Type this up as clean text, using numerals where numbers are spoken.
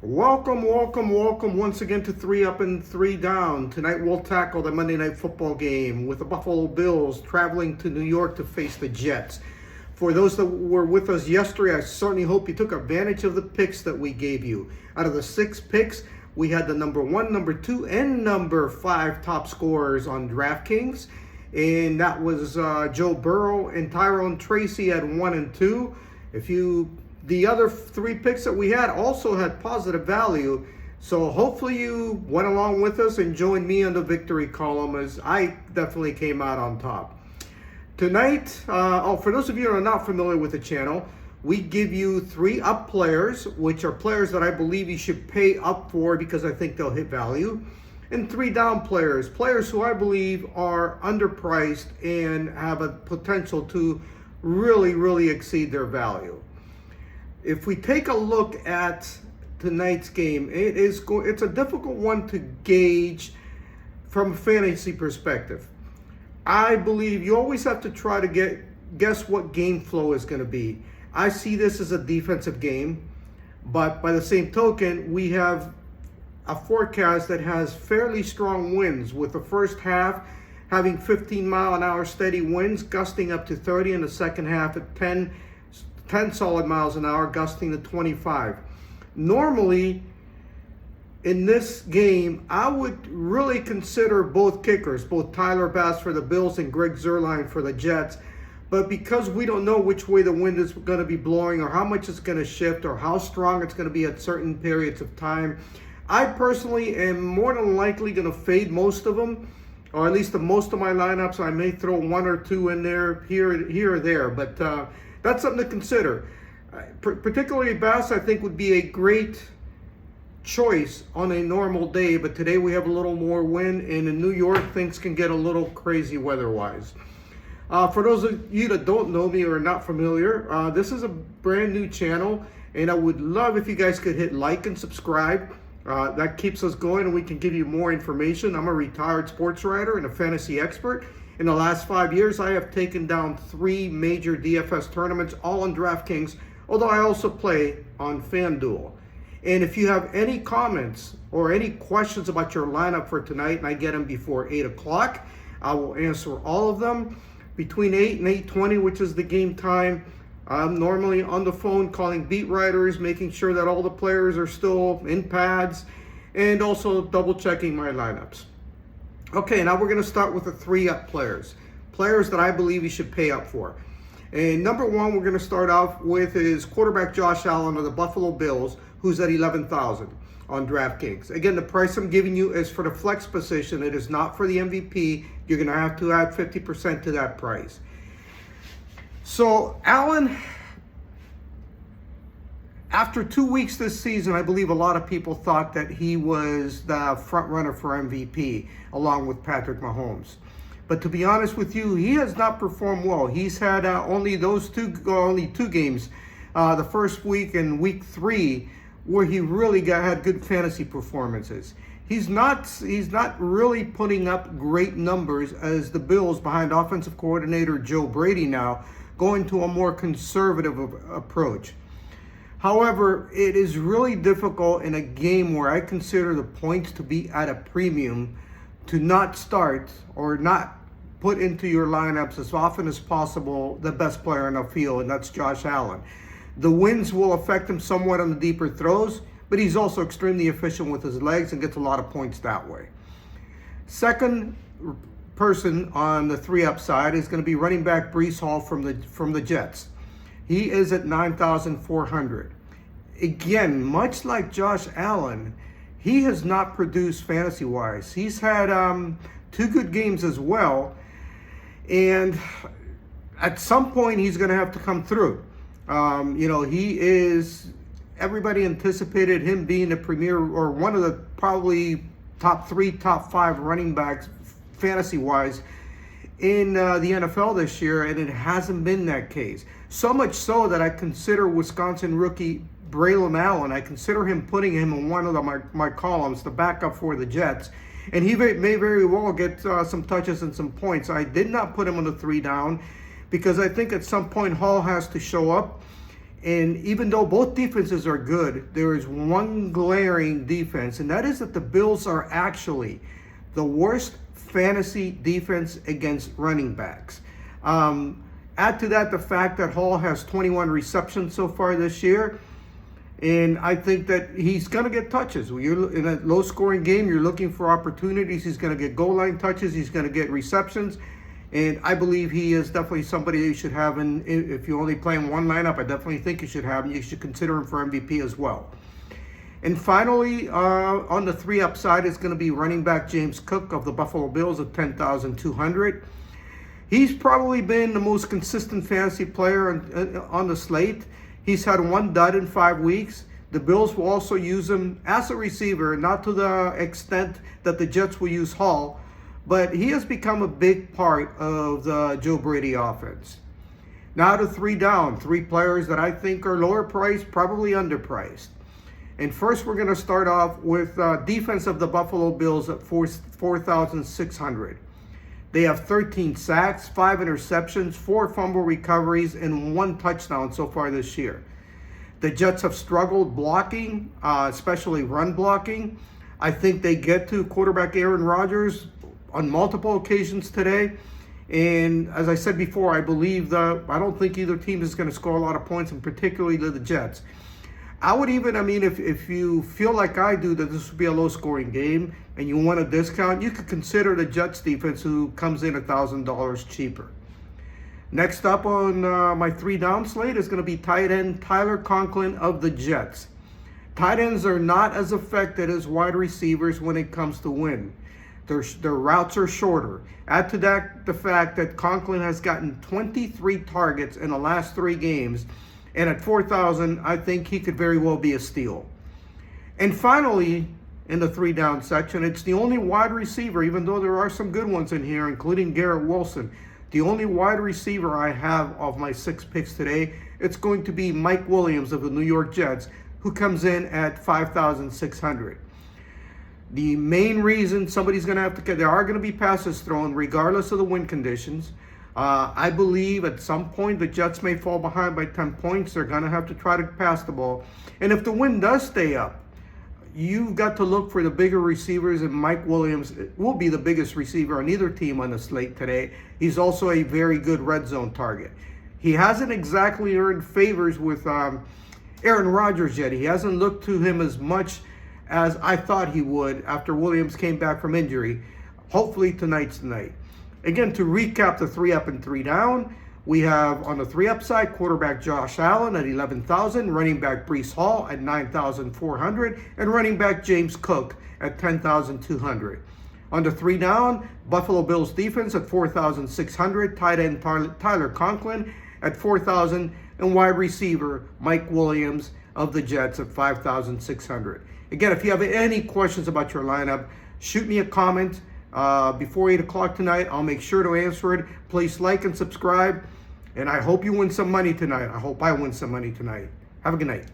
Welcome once again to 3 Up and 3 Down. Tonight we'll tackle the Monday Night Football game with the Buffalo Bills traveling to New York to face the Jets. For those that were with us yesterday, I certainly hope you took advantage of the picks that we gave you. Out of the 6 picks, we had the number 1, number 2, and number 5 top scorers on Draftkings. And that was Joe Burrow and Tyrone Tracy at 1 and 2. The other 3 picks that we had also had positive value. So hopefully you went along with us and joined me on the victory column, as I definitely came out on top. Tonight, for those of you who are not familiar with the channel, we give you 3 up players, which are players that I believe you should pay up for because I think they'll hit value. And 3 down players who I believe are underpriced and have a potential to really exceed their value. If we take a look at tonight's game, it's a difficult one to gauge from a fantasy perspective. I believe you always have to try to guess what game flow is going to be. I see this as a defensive game, but by the same token, we have a forecast that has fairly strong winds, with the first half having 15-mile-an-hour steady winds, gusting up to 30, in the second half at 10 solid miles an hour, gusting to 25. Normally, in this game, I would really consider both kickers, both Tyler Bass for the Bills and Greg Zuerlein for the Jets. But because we don't know which way the wind is going to be blowing, or how much it's going to shift, or how strong it's going to be at certain periods of time, I personally am more than likely going to fade most of them, or at least the most of my lineups. I may throw 1 or 2 in there, here or there, but that's something to consider. Particularly Bass, I think, would be a great choice on a normal day, but today we have a little more wind, and in New York, things can get a little crazy weather-wise. For those of you that don't know me or are not familiar, this is a brand new channel, and I would love if you guys could hit like and subscribe. That keeps us going, and we can give you more information. I'm a retired sports writer and a fantasy expert. In the last 5 years, I have taken down 3 major DFS tournaments, all on DraftKings, although I also play on FanDuel. And if you have any comments or any questions about your lineup for tonight, and I get them before 8 o'clock, I will answer all of them. Between 8 and 8:20, which is the game time, I'm normally on the phone calling beat writers, making sure that all the players are still in pads, and also double checking my lineups. Okay, now we're going to start with the 3 up players that I believe you should pay up for. And number 1 we're going to start off with is quarterback Josh Allen of the Buffalo Bills, who's at $11,000 on DraftKings. Again, the price I'm giving you is for the flex position. It is not for the MVP. You're going to have to add 50% to that price. So Allen, after 2 weeks this season, I believe a lot of people thought that he was the front runner for MVP, along with Patrick Mahomes. But to be honest with you, he has not performed well. He's had only 2 games, the first week and week 3, where he really had good fantasy performances. He's not really putting up great numbers, as the Bills, behind offensive coordinator Joe Brady now, going to a more conservative approach. However, it is really difficult in a game where I consider the points to be at a premium to not start or not put into your lineups as often as possible the best player on the field, and that's Josh Allen. The winds will affect him somewhat on the deeper throws, but he's also extremely efficient with his legs and gets a lot of points that way. Second person on the 3 up side is going to be running back Breece Hall from the Jets. He is at $9,400. Again, much like Josh Allen, he has not produced fantasy-wise. He's had 2 good games as well, and at some point he's going to have to come through. Everybody anticipated him being the premier, or one of the probably top 3, top 5 running backs fantasy-wise in the NFL this year, and it hasn't been that case. So much so that I consider Wisconsin rookie Braylon Allen, I consider putting him in one of my columns, the backup for the Jets, and he may very well get some touches and some points. I did not put him on the 3 down because I think at some point Hall has to show up, And even though both defenses are good, there is one glaring defense, and that is that the Bills are actually the worst fantasy defense against running backs. Add to that the fact that Hall has 21 receptions so far this year, and I think that he's going to get touches. You're in a low-scoring game, you're looking for opportunities. He's going to get goal line touches. He's going to get receptions. And I believe he is definitely somebody you should have. And if you're only playing one lineup, I definitely think you should have him. You should consider him for MVP as well. And finally, on the 3 upside is going to be running back James Cook of the Buffalo Bills at 10,200. He's probably been the most consistent fantasy player on the slate. He's had 1 dud in 5 weeks. The Bills will also use him as a receiver, not to the extent that the Jets will use Hall, but he has become a big part of the Joe Brady offense. Now to 3 down, 3 players that I think are lower priced, probably underpriced. And first we're going to start off with defense of the Buffalo Bills at 4,600. They have 13 sacks, 5 interceptions, 4 fumble recoveries, and 1 touchdown so far this year. The Jets have struggled blocking, especially run blocking. I think they get to quarterback Aaron Rodgers on multiple occasions today. And as I said before, I don't think either team is going to score a lot of points, and particularly the Jets. I would even, if you feel like I do that this would be a low-scoring game and you want a discount, you could consider the Jets defense, who comes in $1,000 cheaper. Next up on my 3 down slate is going to be tight end Tyler Conklin of the Jets. Tight ends are not as effective as wide receivers when it comes to win. Their routes are shorter. Add to that the fact that Conklin has gotten 23 targets in the last 3 games, and at 4,000, I think he could very well be a steal. And finally, in the 3 down section, it's the only wide receiver, even though there are some good ones in here, including Garrett Wilson. The only wide receiver I have of my 6 picks today, it's going to be Mike Williams of the New York Jets, who comes in at 5,600. The main reason somebody's going to have to get, there are going to be passes thrown regardless of the wind conditions. I believe at some point the Jets may fall behind by 10 points. They're going to have to try to pass the ball. And if the wind does stay up, you've got to look for the bigger receivers, and Mike Williams will be the biggest receiver on either team on the slate today. He's also a very good red zone target. He hasn't exactly earned favors with Aaron Rodgers yet. He hasn't looked to him as much as I thought he would after Williams came back from injury. Hopefully tonight's the night. Again, to recap the 3 up and 3 down, we have on the 3 up side, quarterback Josh Allen at 11,000, running back Breece Hall at 9,400, and running back James Cook at 10,200. On the 3 down, Buffalo Bills defense at 4,600, tight end Tyler Conklin at 4,000, and wide receiver Mike Williams of the Jets at 5,600. Again, if you have any questions about your lineup, shoot me a comment before 8 o'clock tonight. I'll make sure to answer it. Please like and subscribe, and I hope you win some money tonight. I hope I win some money tonight. Have a good night.